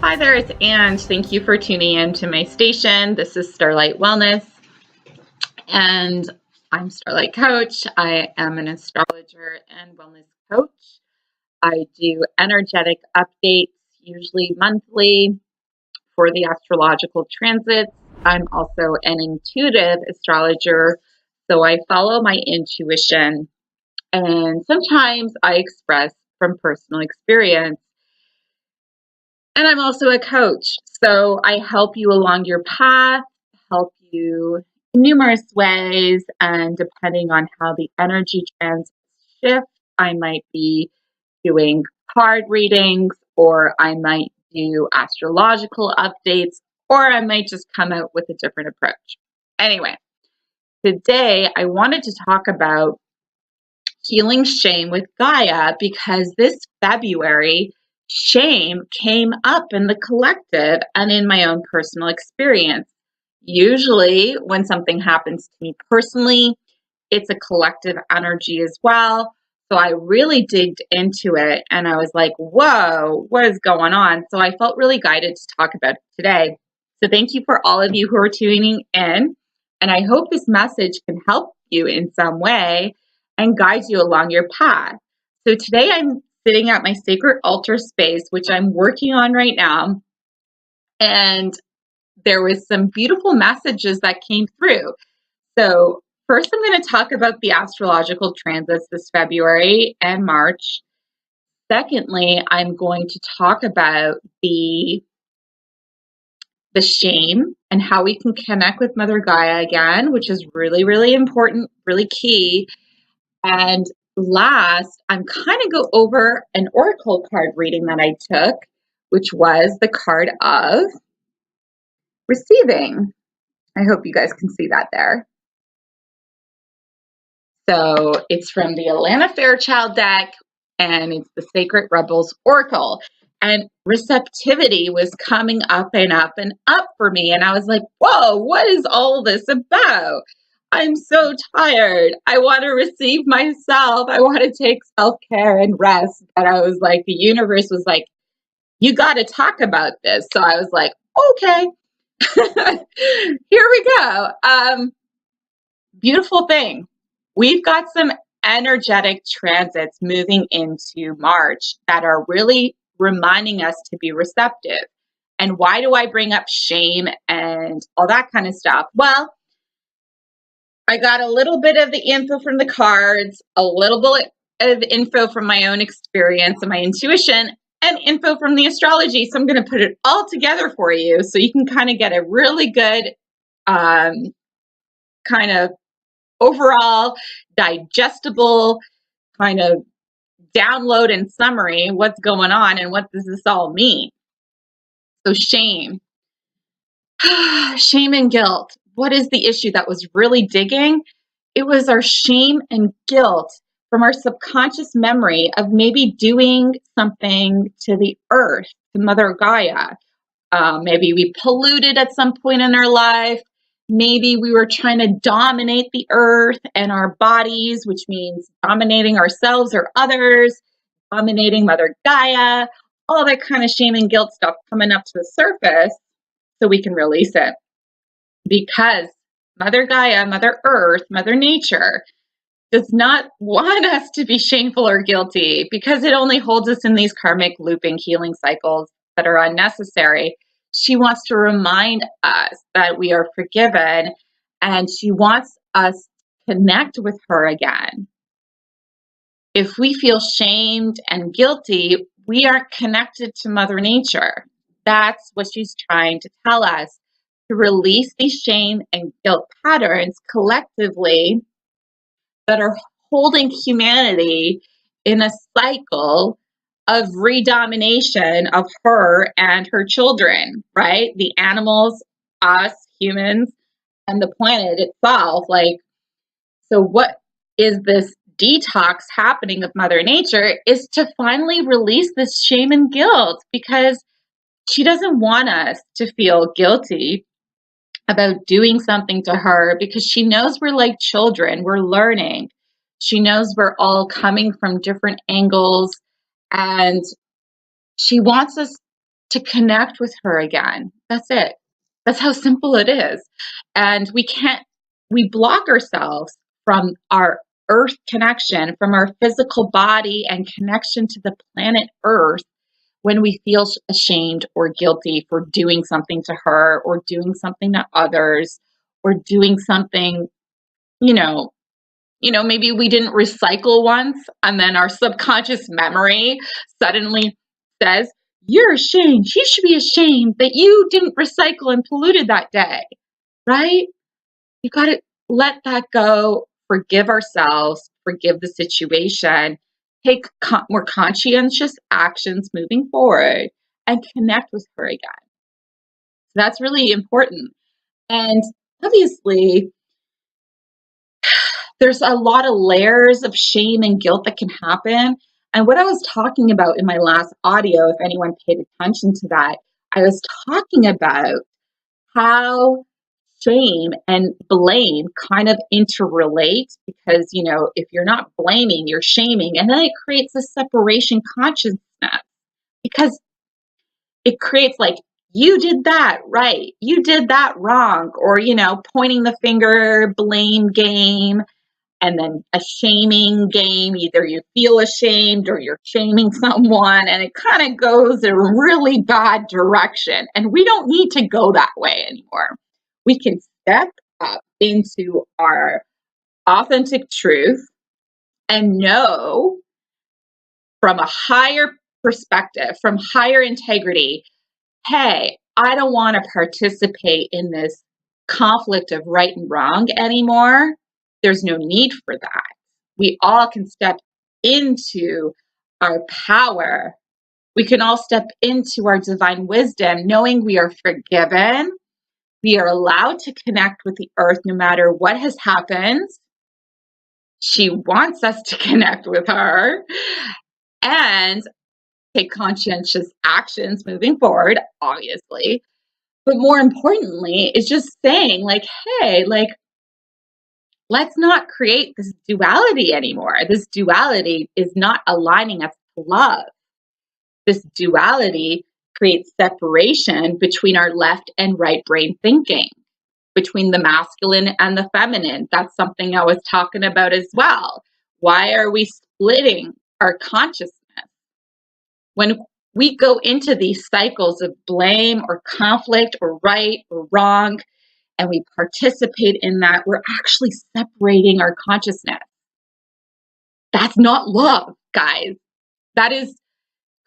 Hi there, it's Anne. Thank you for tuning in to my station. This is Starlight Wellness, and I'm Starlight Coach. I am an astrologer and wellness coach. I do energetic updates, usually monthly, for the astrological transits. I'm also an intuitive astrologer, so I follow my intuition, and sometimes I express from personal experience. And I'm also a coach. So I help you along your path, help you in numerous ways. And depending on how the energy trends shift, I might be doing card readings, or I might do astrological updates, or I might just come out with a different approach. Anyway, today I wanted to talk about healing shame with Gaia because this February, shame came up in the collective and in my own personal experience. Usually, when something happens to me personally, it's a collective energy as well. So I really digged into it and I was like, whoa, what is going on? So I felt really guided to talk about it today. So thank you for all of you who are tuning in. And I hope this message can help you in some way and guide you along your path. So today I'm sitting at my sacred altar space, which I'm working on right now. And there was some beautiful messages that came through. So first I'm going to talk about the astrological transits this February and March. Secondly, I'm going to talk about the shame and how we can connect with Mother Gaia again, which is really, really important, really key. And last, I'm kind of go over an oracle card reading that I took, which was the card of receiving. I hope you guys can see that there. So it's from the Alana Fairchild deck, and it's the Sacred Rebels Oracle. And receptivity was coming up and up and up for me. And I was like, whoa, what is all this about? I'm so tired. I want to receive myself. I want to take self-care and rest. But I was like, the universe was like, you got to talk about this. So I was like, okay, here we go. Beautiful thing. We've got some energetic transits moving into March that are really reminding us to be receptive. And why do I bring up shame and all that kind of stuff? Well, I got a little bit of the info from the cards, a little bit of info from my own experience and my intuition, and info from the astrology. So I'm going to put it all together for you so you can kind of get a really good kind of overall digestible kind of download and summary what's going on and what does this all mean. So shame and guilt. What is the issue that was really digging? It was our shame and guilt from our subconscious memory of maybe doing something to the earth, to Mother Gaia. Maybe we polluted at some point in our life. Maybe we were trying to dominate the earth and our bodies, which means dominating ourselves or others, dominating Mother Gaia, all that kind of shame and guilt stuff coming up to the surface so we can release it. Because Mother Gaia, Mother Earth, Mother Nature does not want us to be shameful or guilty because it only holds us in these karmic looping healing cycles that are unnecessary. She wants to remind us that we are forgiven, and she wants us to connect with her again. If we feel shamed and guilty, we aren't connected to Mother Nature. That's what she's trying to tell us, to release these shame and guilt patterns collectively that are holding humanity in a cycle of redomination of her and her children, right? The animals, us, humans, and the planet itself. Like, so what is this detox happening with Mother Nature is to finally release this shame and guilt because she doesn't want us to feel guilty about doing something to her because she knows we're like children, we're learning. She knows we're all coming from different angles, and she wants us to connect with her again. That's it. That's how simple it is. And we block ourselves from our earth connection, from our physical body and connection to the planet Earth when we feel ashamed or guilty for doing something to her or doing something to others or doing something, maybe we didn't recycle once and then our subconscious memory suddenly says, you're ashamed. You should be ashamed that you didn't recycle and polluted that day, right? You got to let that go, forgive ourselves, forgive the situation, take more conscientious actions moving forward and connect with her again. So that's really important. And obviously, there's a lot of layers of shame and guilt that can happen. And what I was talking about in my last audio, if anyone paid attention to that, I was talking about how shame and blame kind of interrelate because, if you're not blaming, you're shaming. And then it creates a separation consciousness because it creates like, you did that right, you did that wrong, or, pointing the finger, blame game. And then a shaming game, either you feel ashamed or you're shaming someone, and it kind of goes in a really bad direction. And we don't need to go that way anymore. We can step up into our authentic truth and know from a higher perspective, from higher integrity, hey, I don't want to participate in this conflict of right and wrong anymore. There's no need for that. We all can step into our power. We can all step into our divine wisdom, knowing we are forgiven. We are allowed to connect with the earth no matter what has happened. She wants us to connect with her and take conscientious actions moving forward, obviously. But more importantly, it's just saying, like, hey, like, let's not create this duality anymore. This duality is not aligning us to love. This duality creates separation between our left and right brain thinking, between the masculine and the feminine. That's something I was talking about as well. Why are we splitting our consciousness? When we go into these cycles of blame or conflict or right or wrong, and we participate in that, we're actually separating our consciousness. That's not love, guys. That is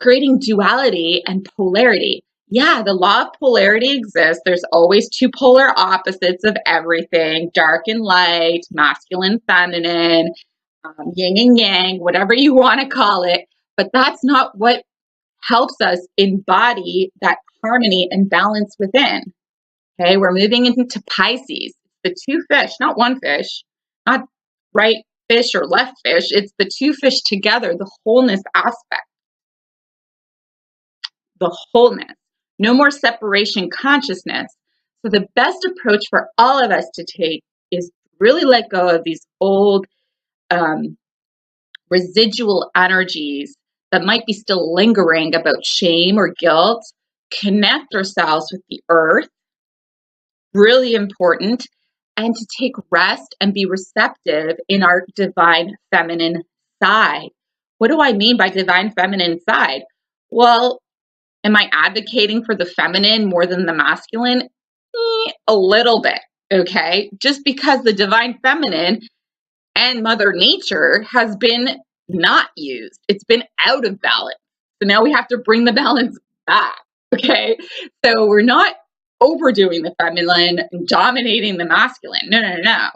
creating duality and polarity. Yeah, the law of polarity exists. There's always two polar opposites of everything, dark and light, masculine, feminine, yin and yang, whatever you want to call it. But that's not what helps us embody that harmony and balance within. Okay, we're moving into Pisces. The two fish, not one fish, not right fish or left fish. It's the two fish together, the wholeness aspect, the wholeness. No more separation consciousness. So the best approach for all of us to take is really let go of these old residual energies that might be still lingering about shame or guilt. Connect ourselves with the earth. Really important, and to take rest and be receptive in our divine feminine side. What do I mean by divine feminine side? Well, am I advocating for the feminine more than the masculine? A little bit, okay? Just because the divine feminine and Mother Nature has been not used. It's been out of balance. So now we have to bring the balance back, okay? So we're not overdoing the feminine and dominating the masculine. No.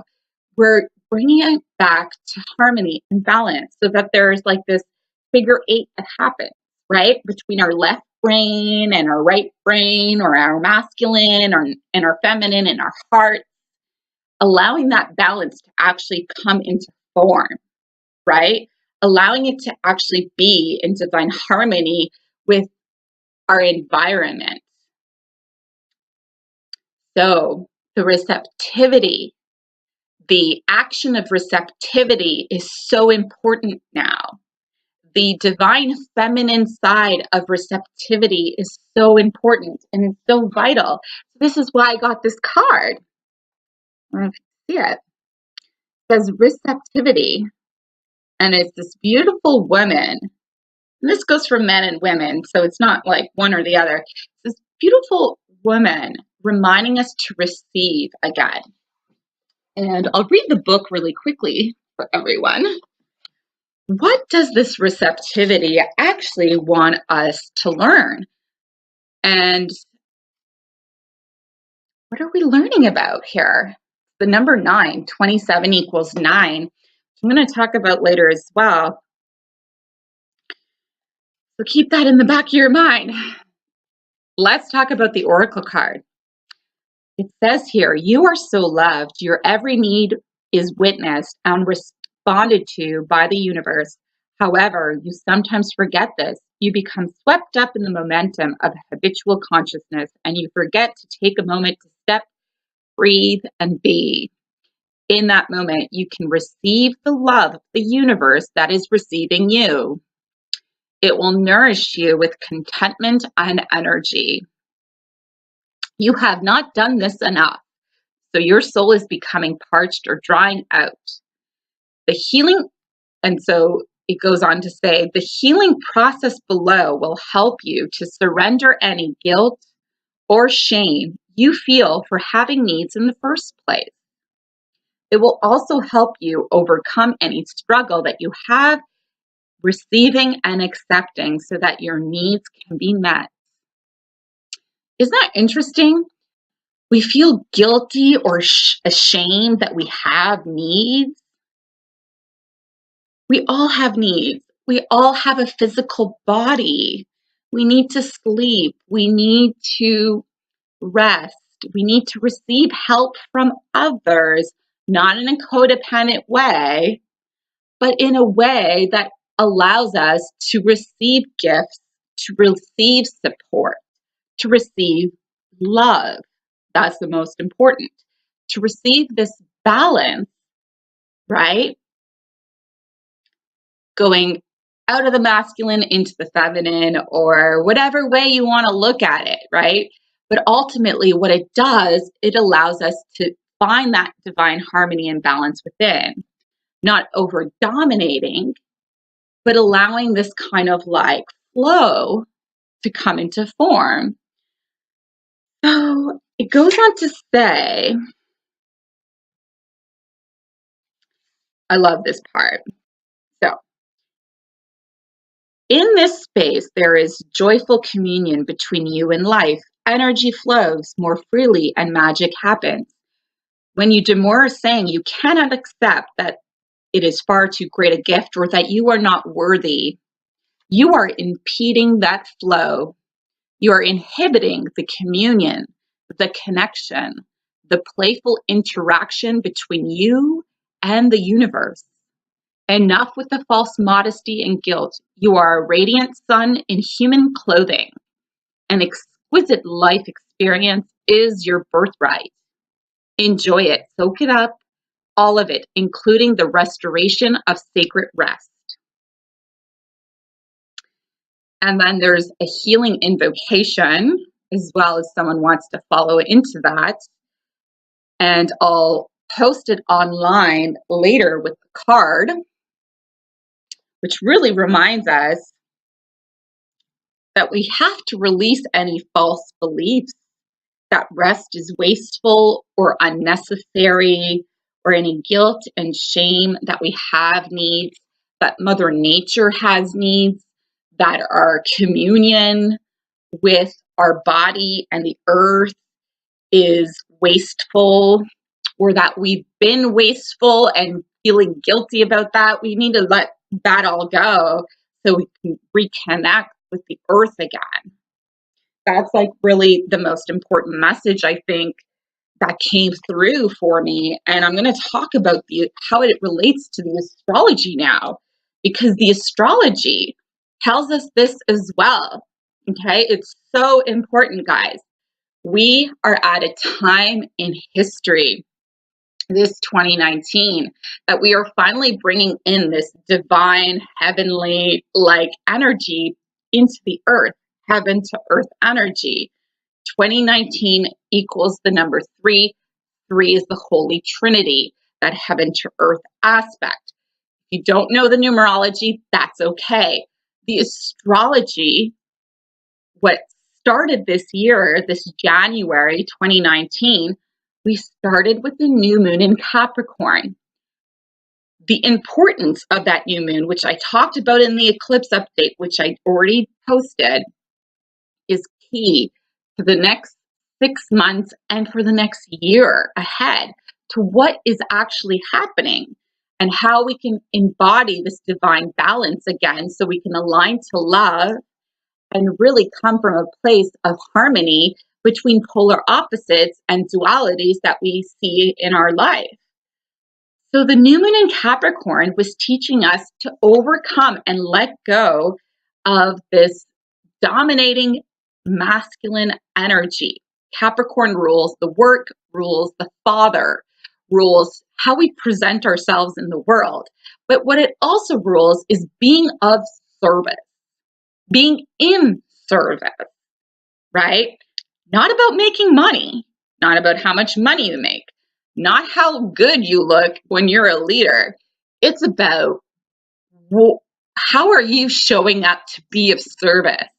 We're bringing it back to harmony and balance so that there's like this figure eight that happens, right? Between our left brain and our right brain, or our masculine and our feminine and our heart, allowing that balance to actually come into form, right? Allowing it to actually be in divine harmony with our environment. So the receptivity, the action of receptivity is so important now. the divine feminine side of receptivity is so important and it's so vital. This is why I got this card. I don't know if you see it. It says receptivity, and it's this beautiful woman. And this goes for men and women, so it's not like one or the other. It's this beautiful woman reminding us to receive again. And I'll read the book really quickly for everyone. What does this receptivity actually want us to learn? And what are we learning about here? The number 9, 27 equals 9. I'm going to talk about later as well. So keep that in the back of your mind. Let's talk about the Oracle card. It says here, you are so loved. Your every need is witnessed and responded to by the universe. However, you sometimes forget this. You become swept up in the momentum of habitual consciousness, and you forget to take a moment to step, breathe, and be. In that moment, you can receive the love of the universe that is receiving you. It will nourish you with contentment and energy. You have not done this enough, so your soul is becoming parched or drying out. The healing, and so it goes on to say, the healing process below will help you to surrender any guilt or shame you feel for having needs in the first place. It will also help you overcome any struggle that you have receiving and accepting so that your needs can be met. Isn't that interesting? We feel guilty or ashamed that we have needs. We all have needs. We all have a physical body. We need to sleep. We need to rest. We need to receive help from others, not in a codependent way, but in a way that allows us to receive gifts, to receive support, to receive love. That's the most important. To receive this balance, right? Going out of the masculine into the feminine, or whatever way you want to look at it, right? But ultimately, what it does, it allows us to find that divine harmony and balance within, not over dominating, but allowing this kind of like flow to come into form. So it goes on to say, I love this part. So, in this space, there is joyful communion between you and life. Energy flows more freely and magic happens. When you demur saying you cannot accept that it is far too great a gift or that you are not worthy, you are impeding that flow. You are inhibiting the communion, the connection, the playful interaction between you and the universe. Enough with the false modesty and guilt. You are a radiant sun in human clothing. An exquisite life experience is your birthright. Enjoy it, soak it up, all of it, including the restoration of sacred rest. And then there's a healing invocation, as well as someone wants to follow into that. And I'll post it online later with the card, which really reminds us that we have to release any false beliefs that rest is wasteful or unnecessary, or any guilt and shame that we have needs, that Mother Nature has needs, that our communion with our body and the earth is wasteful, or that we've been wasteful and feeling guilty about that. We need to let that all go so we can reconnect with the earth again. That's like really the most important message, I think, that came through for me. And I'm going to talk about how it relates to the astrology now, because the astrology tells us this as well. Okay, it's so important, guys. We are at a time in history this 2019, that we are finally bringing in this divine, heavenly like energy into the earth, heaven to earth energy. 2019 equals the number 3. 3 is the Holy Trinity, that heaven to earth aspect. If you don't know the numerology, that's okay. The astrology, what started this year, this January 2019, we started with the new moon in Capricorn. The importance of that new moon, which I talked about in the eclipse update, which I already posted, is key to the next 6 months and for the next year ahead, to what is actually happening and how we can embody this divine balance again, so we can align to love and really come from a place of harmony between polar opposites and dualities that we see in our life. So the new moon in Capricorn was teaching us to overcome and let go of this dominating masculine energy. Capricorn rules the work, rules the father, rules how we present ourselves in the world. But what it also rules is being of service, being in service, right? Not about making money, not about how much money you make, not how good you look when you're a leader. It's about, well, how are you showing up to be of service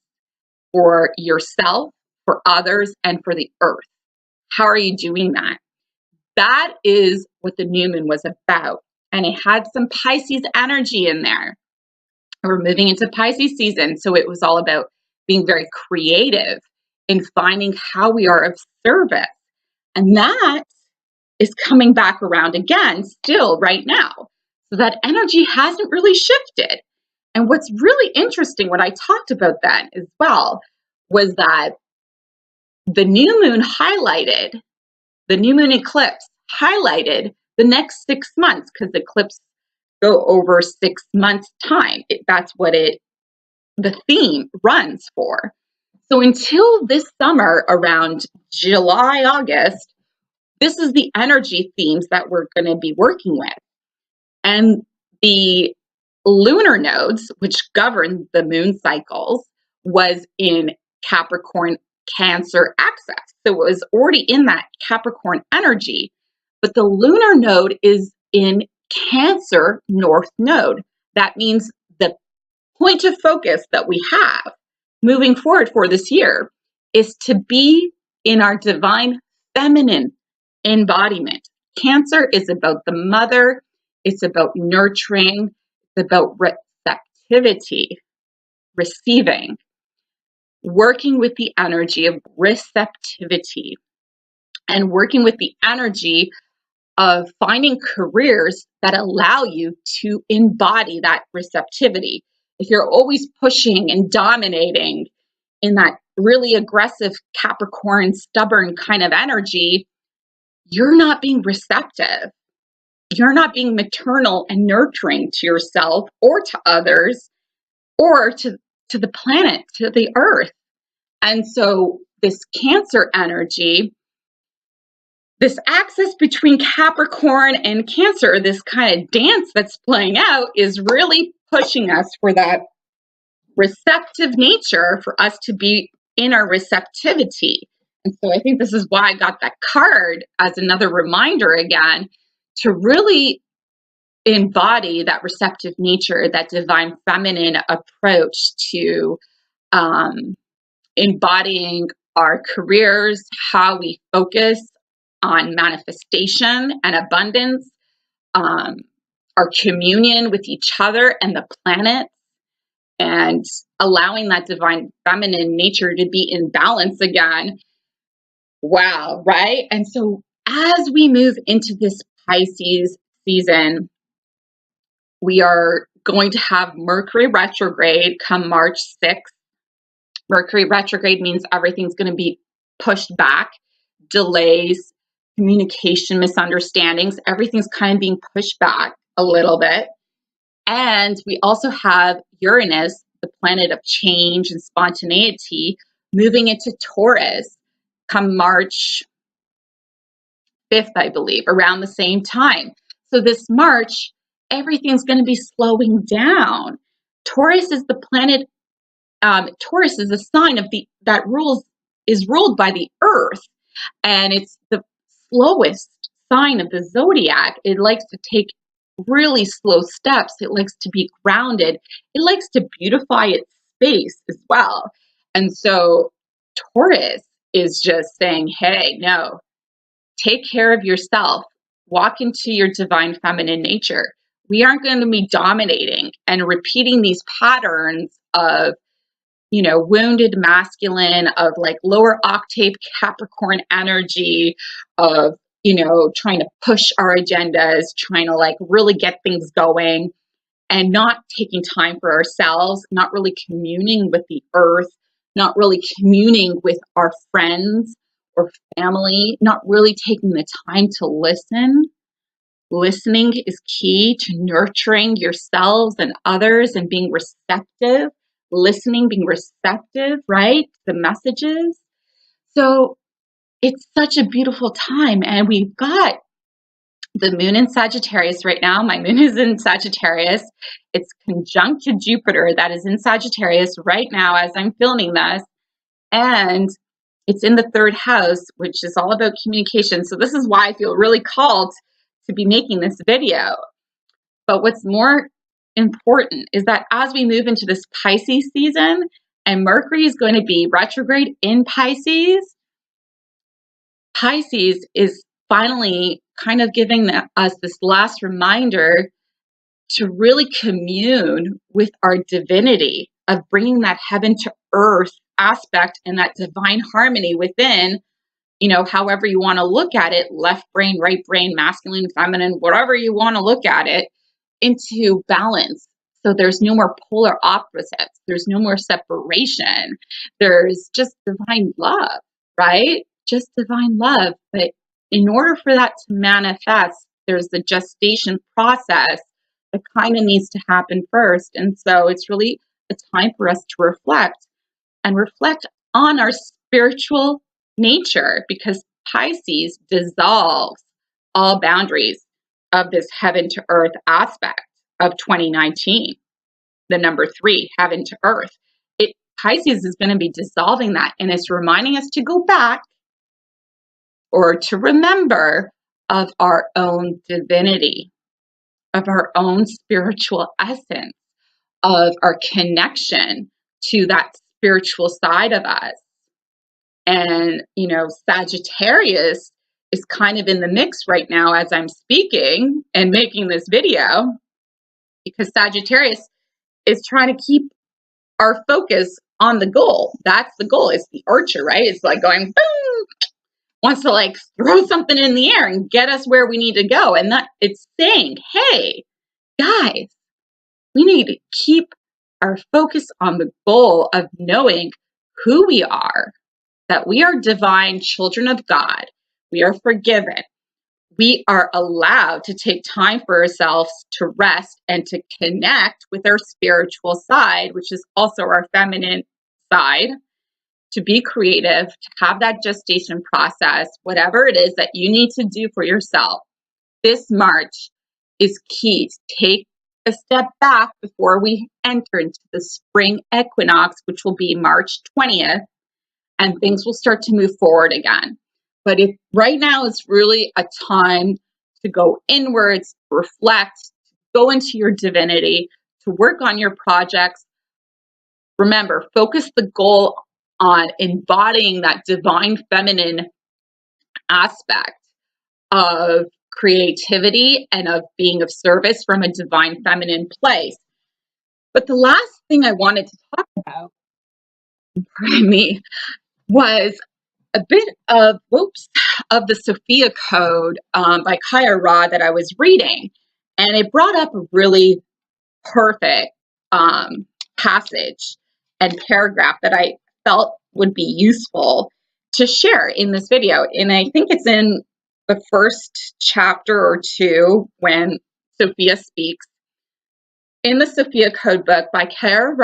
for yourself, for others, and for the earth? How are you doing that? That is what the new moon was about. And it had some Pisces energy in there. We're moving into Pisces season, so it was all about being very creative in finding how we are of service. And that is coming back around again still right now. So that energy hasn't really shifted. And what's really interesting, what I talked about that as well, was that the new moon highlighted, the new moon eclipse highlighted the next 6 months, because eclipses go over 6 months time. That's what the theme runs for. So until this summer, around July, August, this is the energy themes that we're going to be working with. And the lunar nodes, which govern the moon cycles, was in Capricorn Cancer axis. So it was already in that Capricorn energy. But the lunar node is in Cancer North Node. That means the point of focus that we have moving forward for this year is to be in our divine feminine embodiment. Cancer is about the mother, it's about nurturing, it's about receptivity, receiving, working with the energy of receptivity, and working with the energy of finding careers that allow you to embody that receptivity. If you're always pushing and dominating in that really aggressive Capricorn, stubborn kind of energy, you're not being receptive. You're not being maternal and nurturing to yourself or to others or to the planet, to the earth. And so this Cancer energy, this axis between Capricorn and Cancer, this kind of dance that's playing out, is really pushing us for that receptive nature, for us to be in our receptivity. And so I think this is why I got that card as another reminder again, to really embody that receptive nature, that divine feminine approach to embodying our careers, how we focus on manifestation and abundance, our communion with each other and the planet, and allowing that divine feminine nature to be in balance again. Wow, right? And so as we move into this Pisces season, we are going to have Mercury retrograde come March 6th. Mercury retrograde means everything's going to be pushed back, delays, communication misunderstandings, everything's kind of being pushed back a little bit. And we also have Uranus, the planet of change and spontaneity, moving into Taurus come March 5th, I believe, around the same time. So this March, everything's going to be slowing down. Taurus is the planet. Taurus is a sign of that is ruled by the Earth, and it's the slowest sign of the zodiac. It likes to take really slow steps. It likes to be grounded. It likes to beautify its space as well. And so Taurus is just saying, hey, no, take care of yourself. Walk into your divine feminine nature. We aren't going to be dominating and repeating these patterns of, wounded masculine, of like lower octave Capricorn energy, of, trying to push our agendas, trying to like really get things going, and not taking time for ourselves, not really communing with the earth, not really communing with our friends or family, not really taking the time to listen. Listening is key to nurturing yourselves and others and being receptive. Listening, being receptive, right? The messages. So it's such a beautiful time. And we've got the moon in Sagittarius right now. My moon is in Sagittarius. It's conjunct to Jupiter that is in Sagittarius right now as I'm filming this. And it's in the 3rd house, which is all about communication. So this is why I feel really called to be making this video. But what's more important is that as we move into this Pisces season, and Mercury is going to be retrograde in Pisces, Pisces is finally kind of giving us this last reminder to really commune with our divinity, of bringing that heaven to earth aspect and that divine harmony within, however you want to look at it, left brain, right brain, masculine, feminine, whatever you want to look at it, into balance. So there's no more polar opposites. There's no more separation. There's just divine love, right? Just divine love. But in order for that to manifest, there's the gestation process that kind of needs to happen first. And so it's really a time for us to reflect on our spiritual nature, because Pisces dissolves all boundaries of this heaven to earth aspect of 2019, the number 3, heaven to earth. Pisces is going to be dissolving that, and it's reminding us to go back, or to remember, of our own divinity, of our own spiritual essence, of our connection to that spiritual side of us. And, Sagittarius is kind of in the mix right now as I'm speaking and making this video, because Sagittarius is trying to keep our focus on the goal. That's the goal. It's the archer, right? It's like going boom, wants to like throw something in the air and get us where we need to go. And that it's saying, hey, guys, we need to keep our focus on the goal of knowing who we are, that we are divine children of God. We are forgiven. We are allowed to take time for ourselves to rest and to connect with our spiritual side, which is also our feminine side, to be creative, to have that gestation process, whatever it is that you need to do for yourself. This March is key to take a step back before we enter into the spring equinox, which will be March 20th, and things will start to move forward again. But right now is really a time to go inwards, reflect, go into your divinity, to work on your projects. Remember, focus the goal on embodying that divine feminine aspect of creativity and of being of service from a divine feminine place. But the last thing I wanted to talk about, pardon me, was a bit of the Sophia Code by Gaia that I was reading, and it brought up a really perfect passage and paragraph that I felt would be useful to share in this video. And I think it's in the first chapter or 2 when Sophia speaks in the Sophia Code book by Gaia.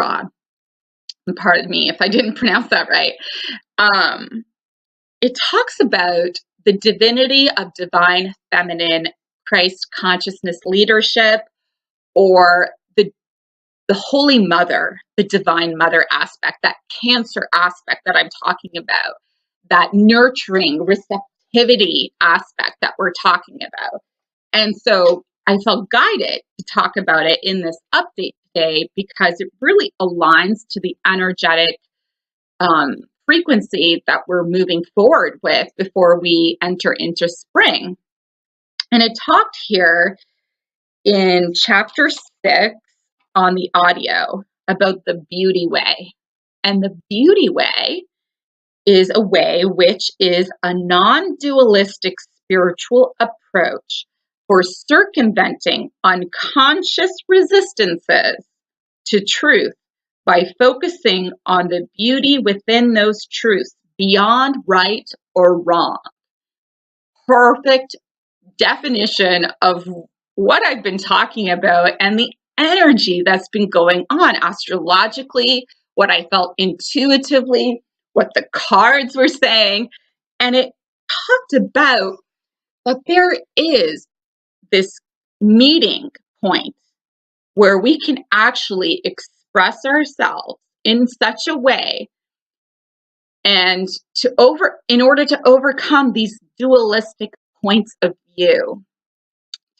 Pardon me if I didn't pronounce that right. It talks about the divinity of divine feminine Christ consciousness leadership, or the Holy Mother, the Divine Mother aspect, that Cancer aspect that I'm talking about, that nurturing receptivity aspect that we're talking about. And so I felt guided to talk about it in this update today because it really aligns to the energetic frequency that we're moving forward with before we enter into spring. And it talked here in chapter 6 on the audio about the beauty way. And the beauty way is a way which is a non-dualistic spiritual approach for circumventing unconscious resistances to truth by focusing on the beauty within those truths beyond right or wrong. Perfect definition of what I've been talking about and the energy that's been going on astrologically, what I felt intuitively, what the cards were saying. And it talked about that there is this meeting point where we can actually express ourselves in such a way and in order to overcome these dualistic points of view,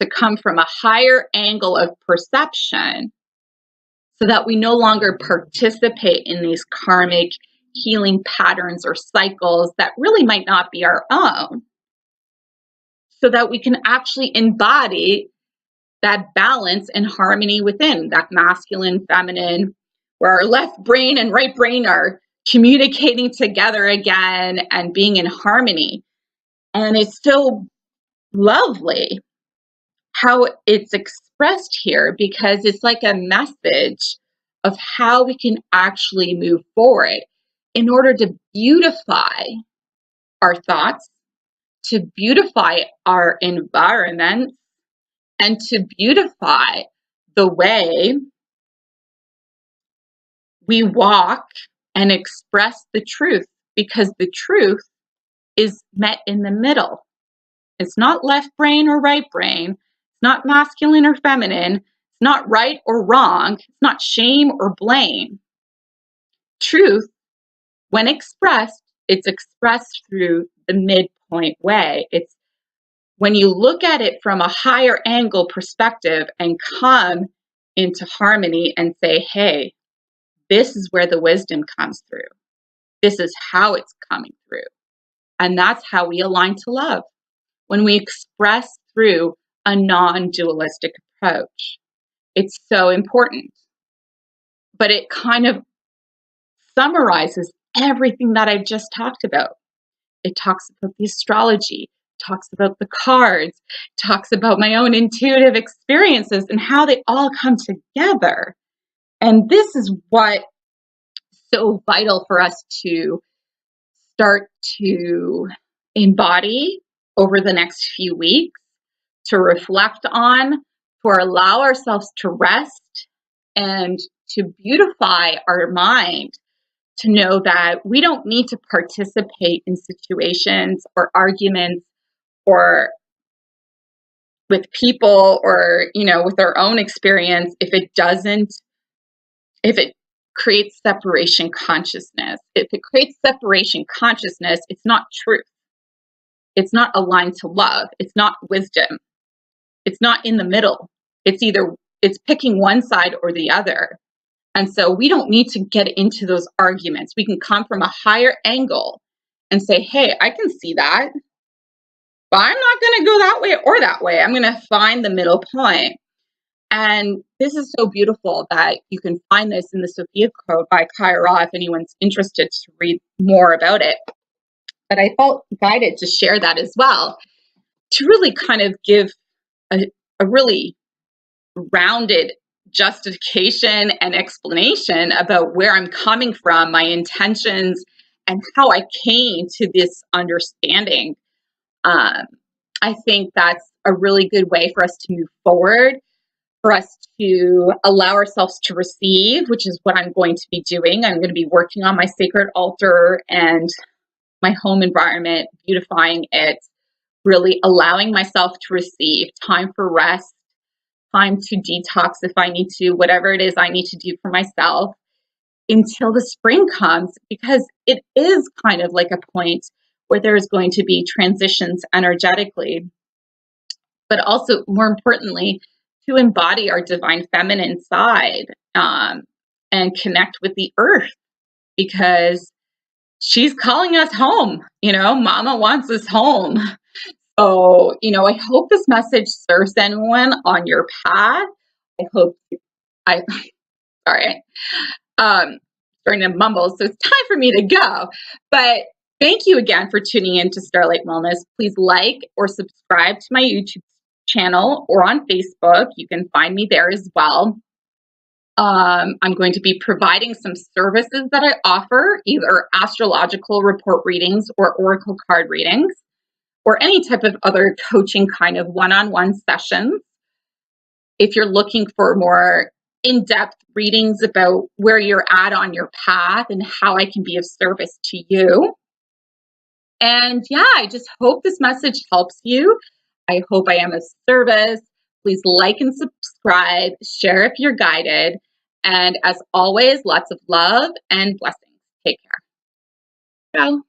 to come from a higher angle of perception so that we no longer participate in these karmic healing patterns or cycles that really might not be our own, so that we can actually embody that balance and harmony within that masculine, feminine, where our left brain and right brain are communicating together again and being in harmony. And it's so lovely how it's expressed here because it's like a message of how we can actually move forward in order to beautify our thoughts, to beautify our environment, and to beautify the way we walk and express the truth, because the truth is met in the middle. It's not left brain or right brain. It's not masculine or feminine. It's not right or wrong. It's not shame or blame. Truth, when expressed, it's expressed through the midpoint way. It's when you look at it from a higher angle perspective and come into harmony and say, hey, this is where the wisdom comes through. This is how it's coming through. And that's how we align to love. When we express through a non-dualistic approach. It's so important. But it kind of summarizes everything that I've just talked about. It talks about the astrology, talks about the cards, talks about my own intuitive experiences and how they all come together. And this is what is so vital for us to start to embody over the next few weeks, to reflect on, to allow ourselves to rest and to beautify our mind, to know that we don't need to participate in situations or arguments or with people or, with our own experience if it creates separation consciousness. If it creates separation consciousness, it's not truth. It's not aligned to love. It's not wisdom. It's not in the middle. It's picking one side or the other. And so we don't need to get into those arguments. We can come from a higher angle and say, hey, I can see that, but I'm not going to go that way or that way. I'm going to find the middle point. And this is so beautiful that you can find this in the Sophia Code by Kaira if anyone's interested to read more about it. But I felt guided to share that as well, to really kind of give a really rounded justification and explanation about where I'm coming from, my intentions, and how I came to this understanding. I think that's a really good way for us to move forward, for us to allow ourselves to receive, which is what I'm going to be doing. I'm going to be working on my sacred altar and my home environment, beautifying it really allowing myself to receive, time for rest, time to detox if I need to, whatever it is I need to do for myself until the spring comes, because it is kind of like a point where there's going to be transitions energetically, but also more importantly, to embody our divine feminine side, and connect with the earth, because she's calling us home. Mama wants us home. So, I hope this message serves anyone on your path. I hope I, sorry, starting to mumble, so it's time for me to go. But thank you again for tuning in to Starlight Wellness. Please like or subscribe to my YouTube channel or on Facebook. You can find me there as well. I'm going to be providing some services that I offer, either astrological report readings or oracle card readings, or any type of other coaching kind of one-on-one sessions. If you're looking for more in-depth readings about where you're at on your path and how I can be of service to you. And yeah, I just hope this message helps you. I hope I am of service. Please like and subscribe, share if you're guided. And as always, lots of love and blessings. Take care. Ciao.